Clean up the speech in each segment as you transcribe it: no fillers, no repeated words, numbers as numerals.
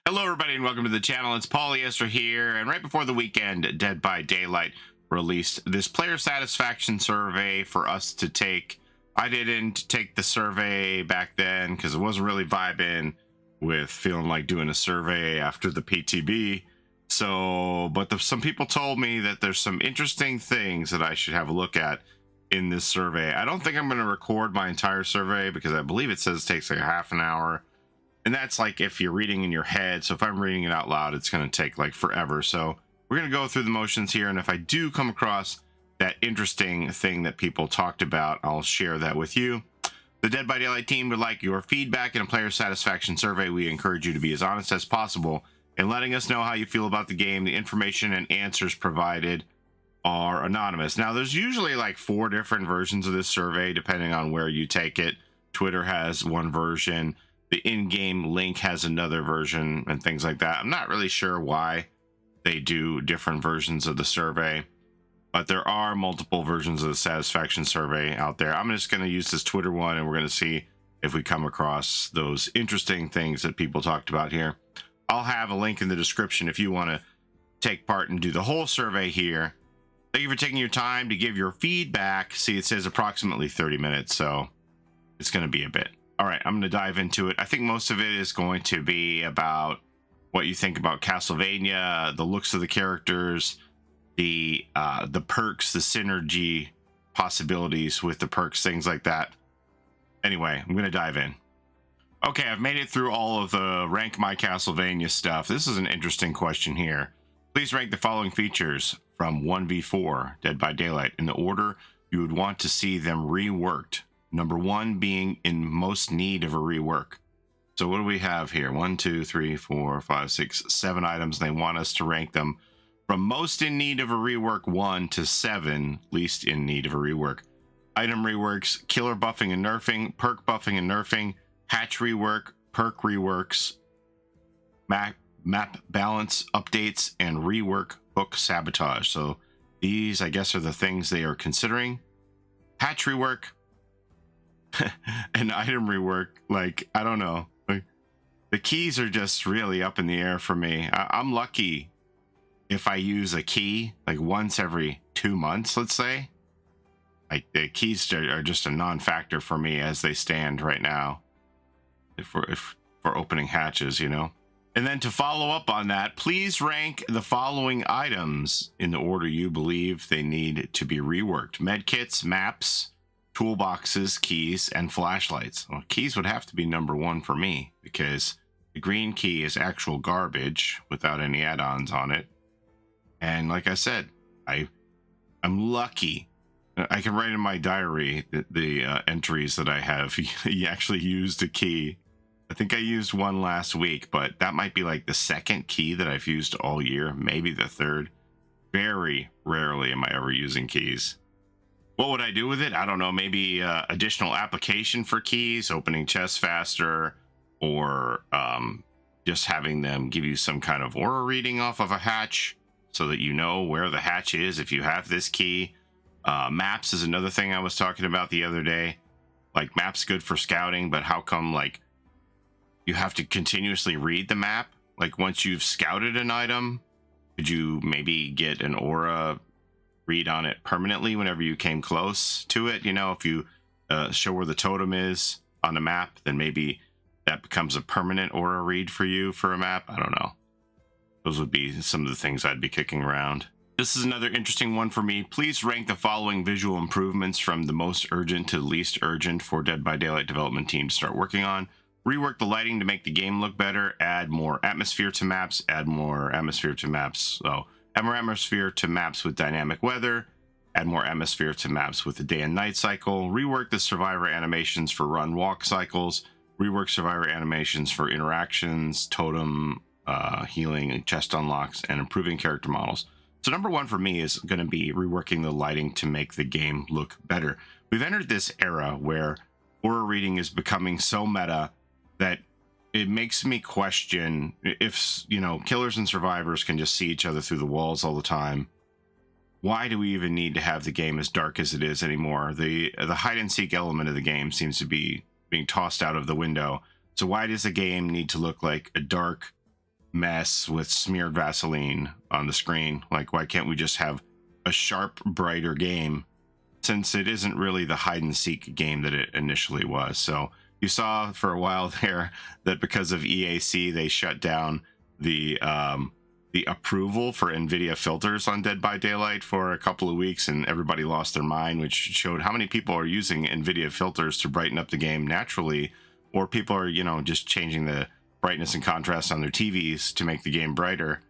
Hello, everybody, and welcome to the channel. It's Paulie Esther here, and right before the weekend, Dead by Daylight released this player satisfaction survey for us to take. I didn't take the survey back then because it wasn't really vibing with feeling like doing a survey after the PTB. But some people told me that there's some interesting things that I should have a look at in this survey. I don't think I'm going to record my entire survey because I believe it says it takes like a half an hour. And that's like if you're reading in your head. So if I'm reading it out loud, it's going to take like forever. So we're going to go through the motions here. And if I do come across that interesting thing that people talked about, I'll share that with you. The Dead by Daylight team would like your feedback in a player satisfaction survey. We encourage you to be as honest as possible in letting us know how you feel about the game. The information and answers provided are anonymous. Now, there's usually like 4 different versions of this survey, depending on where you take it. Twitter has one version. The in-game link has another version and things like that. I'm not really sure why they do different versions of the survey, but there are multiple versions of the satisfaction survey out there. I'm just going to use this Twitter one, and we're going to see if we come across those interesting things that people talked about here. I'll have a link in the description if you want to take part and do the whole survey here. Thank you for taking your time to give your feedback. See, it says approximately 30 minutes, so it's going to be a bit. All right, I'm going to dive into it. I think most of it is going to be about what you think about Castlevania, the looks of the characters, the perks, the synergy possibilities with the perks, things like that. Anyway, I'm going to dive in. Okay, I've made it through all of the rank my Castlevania stuff. This is an interesting question here. Please rank the following features from 1v4 Dead by Daylight in the order you would want to see them reworked. Number 1 being in most need of a rework. So what do we have here? 1, 2, 3, 4, 5, 6, 7 items. They want us to rank them from most in need of a rework 1 to 7 least in need of a rework. Item reworks, killer buffing and nerfing, perk buffing and nerfing, hatch rework, perk reworks, map balance updates, and rework book sabotage. So these, I guess, are the things they are considering. Hatch rework, an item rework, like, I don't know. Like, the keys are just really up in the air for me. I'm lucky if I use a key like once every 2 months, let's say. Like, the keys are just a non-factor for me as they stand right now. If we're opening hatches, you know. And then to follow up on that, please rank the following items in the order you believe they need to be reworked. Medkits, maps, toolboxes, keys, and flashlights. Well, keys would have to be number 1 for me because the green key is actual garbage without any add-ons on it. And like I said, I'm lucky. I can write in my diary the entries that I have actually used a key. I think I used one last week, but that might be like the 2nd key that I've used all year, maybe the 3rd. Very rarely am I ever using keys. What would I do with it? I don't know. Maybe additional application for keys, opening chests faster, or just having them give you some kind of aura reading off of a hatch so that you know where the hatch is if you have this key. Maps is another thing I was talking about the other day. Like, maps good for scouting, but how come like you have to continuously read the map? Like, once you've scouted an item, could you maybe get an aura read on it permanently whenever you came close to it? You know, if you show where the totem is on the map, then maybe that becomes a permanent aura read for you for a map. I don't know. Those would be some of the things I'd be kicking around. This is another interesting one for me. Please rank the following visual improvements from the most urgent to least urgent for Dead by Daylight development team to start working on. Rework the lighting to make the game look better. Add more atmosphere to maps. Add more atmosphere to maps. So add more atmosphere to maps with dynamic weather. Add more atmosphere to maps with the day and night cycle. Rework the survivor animations for run walk cycles. Rework survivor animations for interactions, totem, healing, chest unlocks, and improving character models. So number 1 for me is going to be reworking the lighting to make the game look better. We've entered this era where aura reading is becoming so meta that it makes me question if, you know, killers and survivors can just see each other through the walls all the time. Why do we even need to have the game as dark as it is anymore? The hide and seek element of the game seems to be being tossed out of the window. So why does the game need to look like a dark mess with smeared Vaseline on the screen. Like, why can't we just have a sharp, brighter game, since it isn't really the hide and seek game that it initially was? So you saw for a while there that because of EAC, they shut down the approval for NVIDIA filters on Dead by Daylight for a couple of weeks, and everybody lost their mind, which showed how many people are using NVIDIA filters to brighten up the game naturally, or people are, you know, just changing the brightness and contrast on their TVs to make the game brighter.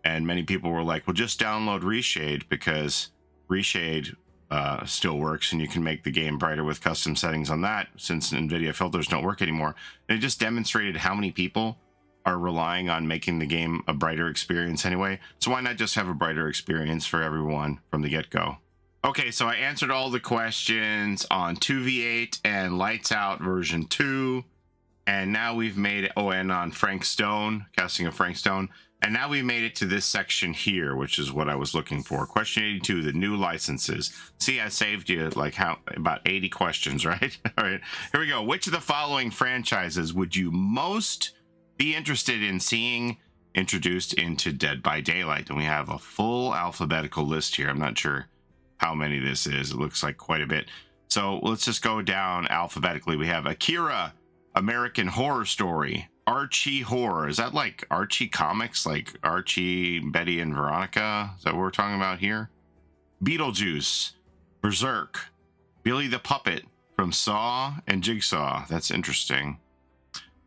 And many people were like, well, just download Reshade, because Reshade still works and you can make the game brighter with custom settings on that, since NVIDIA filters don't work anymore. And it just demonstrated how many people are relying on making the game a brighter experience anyway. So why not just have a brighter experience for everyone from the get-go? Okay, so I answered all the questions on 2v8 and Lights Out version 2. And now we've made it, oh, and on Frank Stone, casting of Frank Stone. And now we made it to this section here, which is what I was looking for. Question 82, the new licenses. See, I saved you like about 80 questions, right? All right, here we go. Which of the following franchises would you most be interested in seeing introduced into Dead by Daylight? And we have a full alphabetical list here. I'm not sure how many this is. It looks like quite a bit. So let's just go down alphabetically. We have Akira, American Horror Story, Archie Horror. Is that like Archie Comics, like Archie, Betty, and Veronica? Is that what we're talking about here? Beetlejuice, Berserk, Billy the Puppet from Saw and Jigsaw. That's interesting.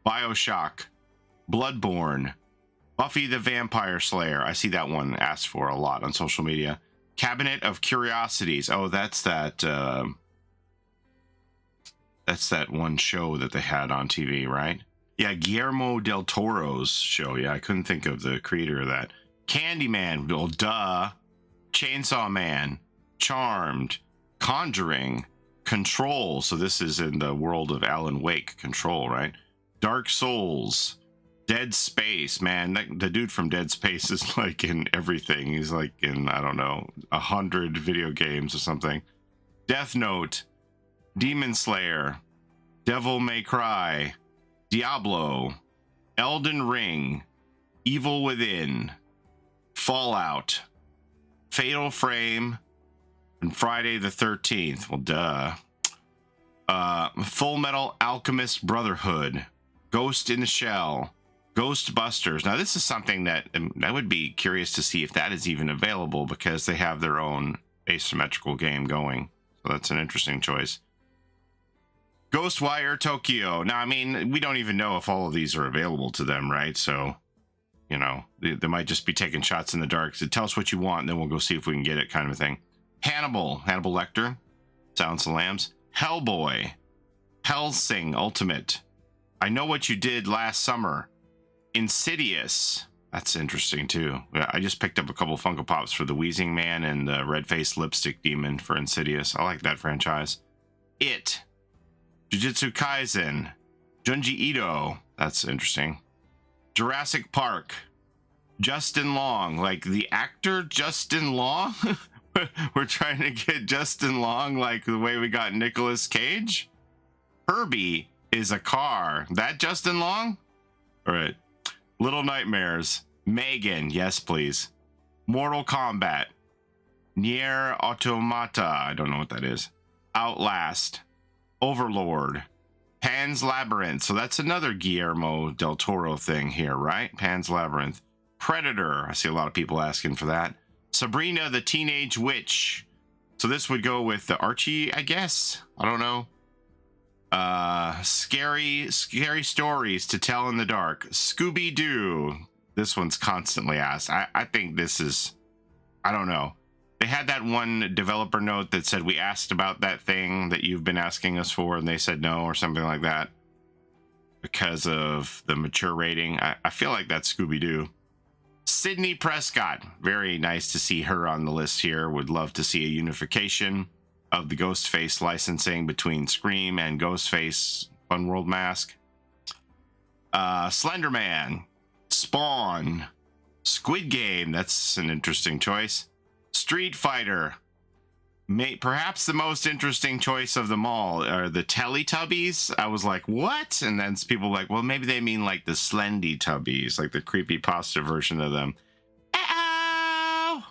Bioshock, Bloodborne, Buffy the Vampire Slayer. I see that one asked for a lot on social media. Cabinet of Curiosities. Oh, that's that one show that they had on TV, right? Yeah, Guillermo del Toro's show. Yeah, I couldn't think of the creator of that. Candyman. Well, duh. Chainsaw Man, Charmed, Conjuring, Control. So this is in the world of Alan Wake. Control, right? Dark Souls, Dead Space. Man, the dude from Dead Space is like in everything. He's like in, I don't know, 100 video games or something. Death Note, Demon Slayer, Devil May Cry, Diablo, Elden Ring, Evil Within, Fallout, Fatal Frame, and Friday the 13th. Well, duh. Full Metal Alchemist Brotherhood, Ghost in the Shell, Ghostbusters. Now, this is something that I would be curious to see if that is even available, because they have their own asymmetrical game going. So that's an interesting choice. Ghostwire Tokyo. Now, I mean, we don't even know if all of these are available to them, right? So, you know, they might just be taking shots in the dark. So tell us what you want, and then we'll go see if we can get it, kind of a thing. Hannibal Lecter, Silence of the Lambs. Hellboy, Hellsing Ultimate, I Know What You Did Last Summer. Insidious. That's interesting, too. I just picked up a couple Funko Pops for the Wheezing Man and the Red-Faced Lipstick Demon for Insidious. I like that franchise. It. Jujutsu Kaisen, Junji Ito. That's interesting. Jurassic Park, Justin Long, like the actor Justin Long. We're trying to get Justin Long like the way we got Nicolas Cage. Herbie is a car. That Justin Long? All right. Little Nightmares, Megan. Yes, please. Mortal Kombat, Nier Automata. I don't know what that is. Outlast, Overlord, Pan's Labyrinth. So that's another Guillermo del Toro thing here, right? Pan's Labyrinth. Predator. I see a lot of people asking for that. Sabrina the Teenage Witch. So this would go with the Archie, I guess. I don't know. Scary Stories to Tell in the Dark. Scooby Doo. This one's constantly asked. I think this is, I don't know. They had that one developer note that said we asked about that thing that you've been asking us for, and they said no, or something like that, because of the mature rating. I feel like that's Scooby Doo. Sydney Prescott. Very nice to see her on the list here. Would love to see a unification of the Ghostface licensing between Scream and Ghostface Fun World Mask. Slenderman, Spawn, Squid Game. That's an interesting choice. Street Fighter, Perhaps the most interesting choice of them all are the Teletubbies. I was like, what? And then people were like, well, maybe they mean like the Slendytubbies, like the creepypasta version of them. Uh-oh!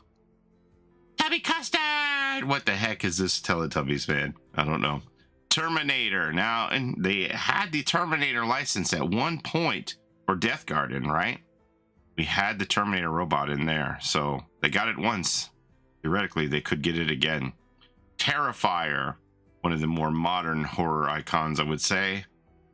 Tubby custard! What the heck is this Teletubbies, man? I don't know. Terminator. Now, and they had the Terminator license at one point for Death Garden, right? We had the Terminator robot in there, so they got it once. Theoretically, they could get it again. Terrifier, one of the more modern horror icons, I would say.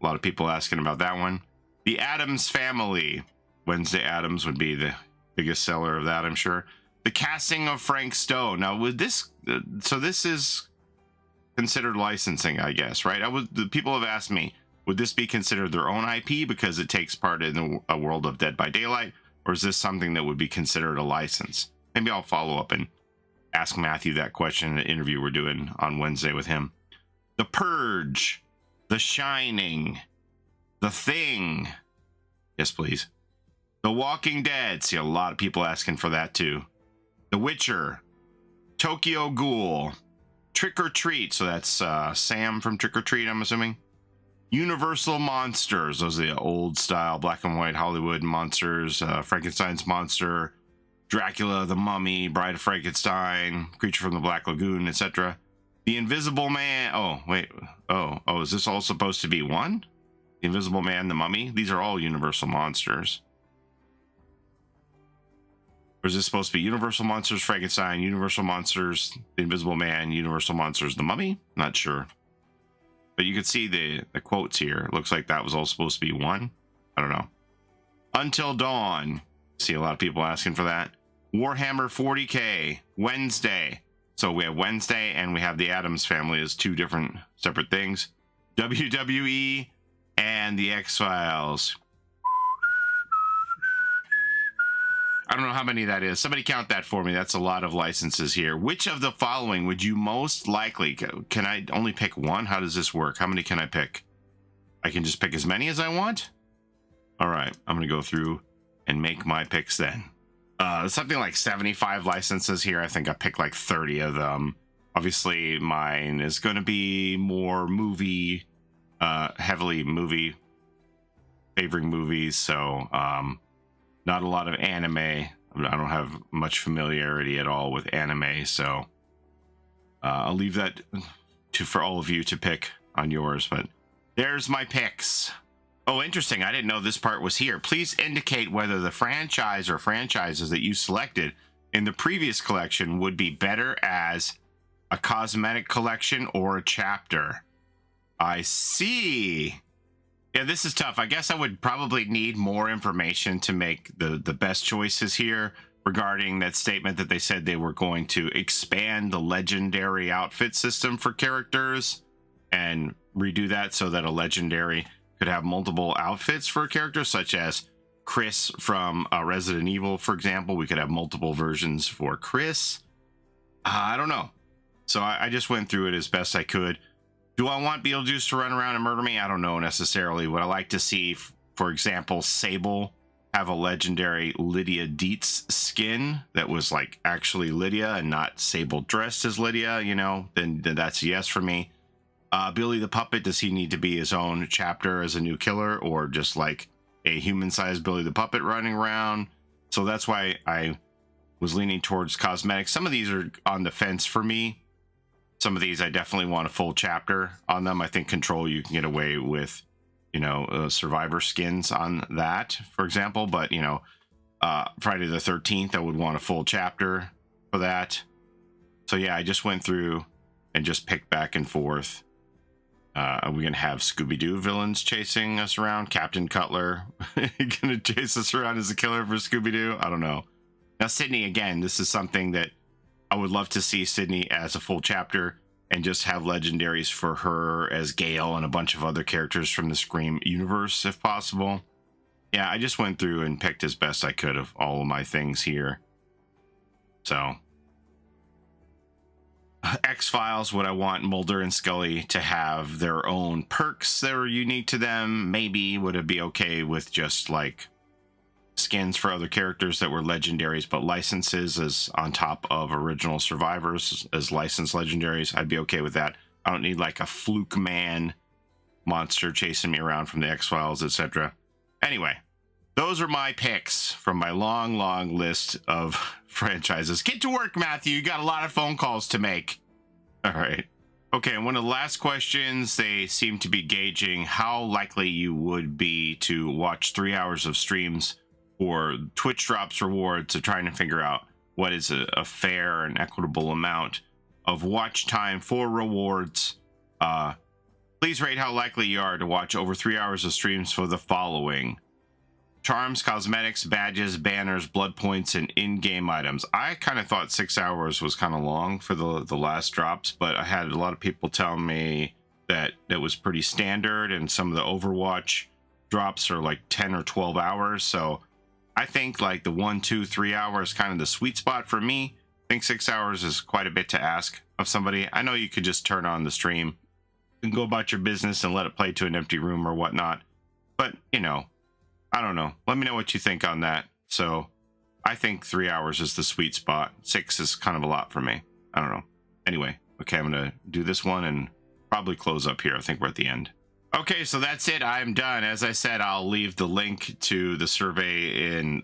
A lot of people asking about that one. The Addams Family. Wednesday Addams would be the biggest seller of that, I'm sure. The Casting of Frank Stone. Now, would this... so this is considered licensing, I guess, right? The people have asked me, would this be considered their own IP because it takes part in a world of Dead by Daylight? Or is this something that would be considered a license? Maybe I'll follow up and ask Matthew that question in an interview we're doing on Wednesday with him. The Purge, The Shining, The Thing. Yes, please. The Walking Dead. See a lot of people asking for that too. The Witcher, Tokyo Ghoul, Trick or Treat. So that's Sam from Trick or Treat, I'm assuming. Universal Monsters. Those are the old style black and white Hollywood monsters. Frankenstein's monster. Dracula, the Mummy, Bride of Frankenstein, Creature from the Black Lagoon, etc. The Invisible Man. Oh, wait. Oh, is this all supposed to be one? The Invisible Man, the Mummy? These are all Universal Monsters. Or is this supposed to be Universal Monsters, Frankenstein, Universal Monsters, the Invisible Man, Universal Monsters, the Mummy? Not sure. But you can see the quotes here. It looks like that was all supposed to be one. I don't know. Until Dawn. See a lot of people asking for that. Warhammer 40K, Wednesday. So we have Wednesday and we have the Addams Family as two different separate things. WWE and the X-Files. I don't know how many that is. Somebody count that for me. That's a lot of licenses here. Which of the following would you most likely... Can I only pick one? How does this work? How many can I pick? I can just pick as many as I want? All right. I'm going to go through and make my picks then. Something like 75 licenses here. I think I picked like 30 of them. Obviously, mine is going to be more movie, heavily movie, favoring movies. So, not a lot of anime. I don't have much familiarity at all with anime. So, I'll leave that for all of you to pick on yours. But there's my picks. Oh, interesting. I didn't know this part was here. Please indicate whether the franchise or franchises that you selected in the previous collection would be better as a cosmetic collection or a chapter. I see. Yeah, this is tough. I guess I would probably need more information to make the best choices here regarding that statement that they said they were going to expand the legendary outfit system for characters and redo that so that a legendary could have multiple outfits for a character, such as Chris from Resident Evil, for example. We could have multiple versions for Chris. I don't know. So I just went through it as best I could. Do I want Beetlejuice to run around and murder me? I don't know necessarily. Would I like to see, for example, Sable have a legendary Lydia Dietz skin that was like actually Lydia and not Sable dressed as Lydia, you know? Then that's a yes for me. Billy the Puppet, does he need to be his own chapter as a new killer, or just like a human-sized Billy the Puppet running around? So that's why I was leaning towards cosmetics. Some of these are on the fence for me. Some of these I definitely want a full chapter on them. I think Control, you can get away with, you know, survivor skins on that, for example. But, you know, Friday the 13th, I would want a full chapter for that. So yeah, I just went through and just picked back and forth. Are we going to have Scooby Doo villains chasing us around? Captain Cutler going to chase us around as a killer for Scooby Doo? I don't know. Now, Sydney, again, this is something that I would love to see Sydney as a full chapter and just have legendaries for her as Gale and a bunch of other characters from the Scream universe, if possible. Yeah, I just went through and picked as best I could of all of my things here. So... X-Files, would I want Mulder and Scully to have their own perks that are unique to them? Maybe. Would it be okay with just like skins for other characters that were legendaries, but licenses as on top of original survivors as licensed legendaries, I'd be okay with that. I don't need like a fluke man monster chasing me around from the X-Files, etc. Anyway, those are my picks from my long list of franchises. Get to work, Matthew. You got a lot of phone calls to make. All right. Okay, and one of the last questions, they seem to be gauging how likely you would be to watch 3 hours of streams or Twitch drops rewards, so trying to figure out what is a fair and equitable amount of watch time for rewards. Please rate how likely you are to watch over 3 hours of streams for the following: charms, cosmetics, badges, banners, blood points, and in-game items. I kind of thought 6 hours was kind of long for the last drops, but I had a lot of people tell me that it was pretty standard, and some of the Overwatch drops are like 10 or 12 hours. So I think like the 1, 2, 3 hours kind of the sweet spot for me. I think 6 hours is quite a bit to ask of somebody. I know you could just turn on the stream and go about your business and let it play to an empty room or whatnot, but you know, I don't know. Let me know what you think on that. So I think 3 hours is the sweet spot. 6 is kind of a lot for me. I don't know. Anyway, okay, I'm going to do this one and probably close up here. I think we're at the end. Okay, so that's it. I'm done. As I said, I'll leave the link to the survey in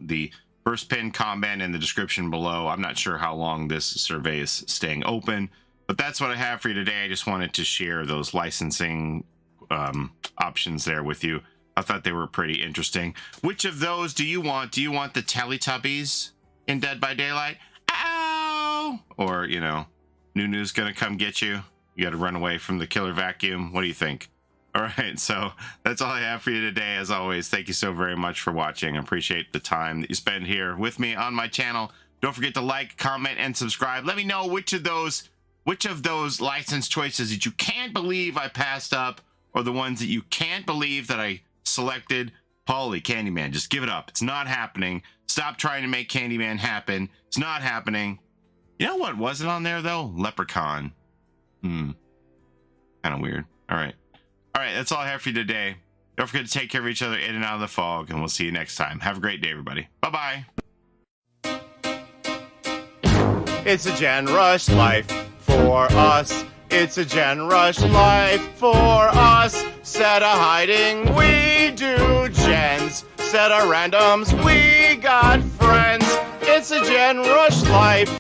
the first pinned comment in the description below. I'm not sure how long this survey is staying open, but that's what I have for you today. I just wanted to share those licensing options there with you. I thought they were pretty interesting. Which of those do you want? Do you want the Teletubbies in Dead by Daylight? Ow! Or, you know, Nunu's gonna come get you. You gotta run away from the killer vacuum. What do you think? All right, so that's all I have for you today. As always, thank you so very much for watching. I appreciate the time that you spend here with me on my channel. Don't forget to like, comment, and subscribe. Let me know which of those license choices that you can't believe I passed up, or the ones that you can't believe that I selected. Paulie, Candyman, just give it up. It's not happening. Stop trying to make Candyman happen. It's not happening. You know what wasn't on there though? Leprechaun. Kind of weird. All right, that's all I have for you today. Don't forget to take care of each other in and out of the fog, and we'll see you next time. Have a great day, everybody. Bye-bye. It's a Gen Rush life for us. It's a Gen Rush life for us. Set a hiding, we do gens. Set a randoms, we got friends. It's a Gen Rush life.